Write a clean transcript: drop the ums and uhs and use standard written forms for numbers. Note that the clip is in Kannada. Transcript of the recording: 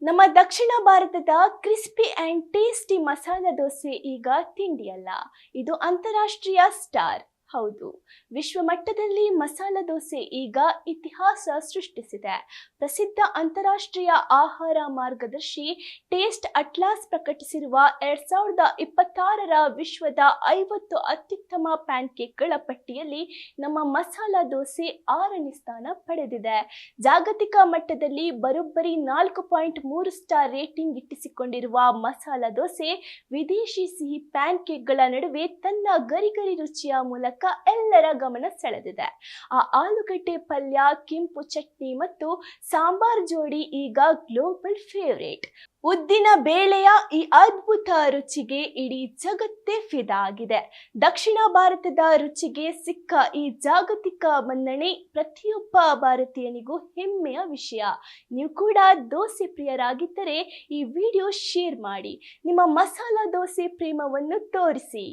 ನಮ್ಮ ದಕ್ಷಿಣ ಭಾರತದ crispy and tasty masala dosa ಈಗ ತಿಂಡಿಯಲ್ಲ, ಇದು ಅಂತಾರಾಷ್ಟ್ರೀಯ ಸ್ಟಾರ್. ಹೌದು, ವಿಶ್ವ ಮಟ್ಟದಲ್ಲಿ ಮಸಾಲಾ ದೋಸೆ ಈಗ ಇತಿಹಾಸ ಸೃಷ್ಟಿಸಿದೆ. ಪ್ರಸಿದ್ಧ ಅಂತಾರಾಷ್ಟ್ರೀಯ ಆಹಾರ ಮಾರ್ಗದರ್ಶಿ ಟೇಸ್ಟ್ ಅಟ್ಲಾಸ್ ಪ್ರಕಟಿಸಿರುವ 2026ರ ವಿಶ್ವದ 50 ಅತ್ಯುತ್ತಮ ಪ್ಯಾನ್ಕೇಕ್ಗಳ ಪಟ್ಟಿಯಲ್ಲಿ ನಮ್ಮ ಮಸಾಲಾ ದೋಸೆ 6ನೇ ಸ್ಥಾನ ಪಡೆದಿದೆ. ಜಾಗತಿಕ ಮಟ್ಟದಲ್ಲಿ ಬರೋಬ್ಬರಿ 4.3 ಸ್ಟಾರ್ ರೇಟಿಂಗ್ ಗಿಟ್ಟಿಸಿಕೊಂಡಿರುವ ಮಸಾಲಾ ದೋಸೆ ವಿದೇಶಿ ಸಿಹಿ ಪ್ಯಾನ್ಕೇಕ್ಗಳ ನಡುವೆ ತನ್ನ ಗರಿಗರಿ ರುಚಿಯ ಮೂಲಕ ಎಲ್ಲರ ಗಮನ ಸೆಳೆದಿದೆ. ಆಲೂಗಡ್ಡೆ ಪಲ್ಯ, ಕೆಂಪು ಚಟ್ನಿ ಮತ್ತು ಸಾಂಬಾರ್ ಜೋಡಿ ಈಗ ಗ್ಲೋಬಲ್ ಫೇವರೇಟ್. ಉದ್ದಿನ ಬೇಳೆಯ ಈ ಅದ್ಭುತ ರುಚಿಗೆ ಇಡೀ ಜಗತ್ತೇ ಫಿದಾ ಆಗಿದೆ. ದಕ್ಷಿಣ ಭಾರತದ ರುಚಿಗೆ ಸಿಕ್ಕ ಈ ಜಾಗತಿಕ ಮನ್ನಣೆ ಪ್ರತಿಯೊಬ್ಬ ಭಾರತೀಯನಿಗೂ ಹೆಮ್ಮೆಯ ವಿಷಯ. ನೀವು ಕೂಡ ದೋಸೆ ಪ್ರಿಯರಾಗಿದ್ದರೆ ಈ ವಿಡಿಯೋ ಶೇರ್ ಮಾಡಿ, ನಿಮ್ಮ ಮಸಾಲಾ ದೋಸೆ ಪ್ರೇಮವನ್ನು ತೋರಿಸಿ.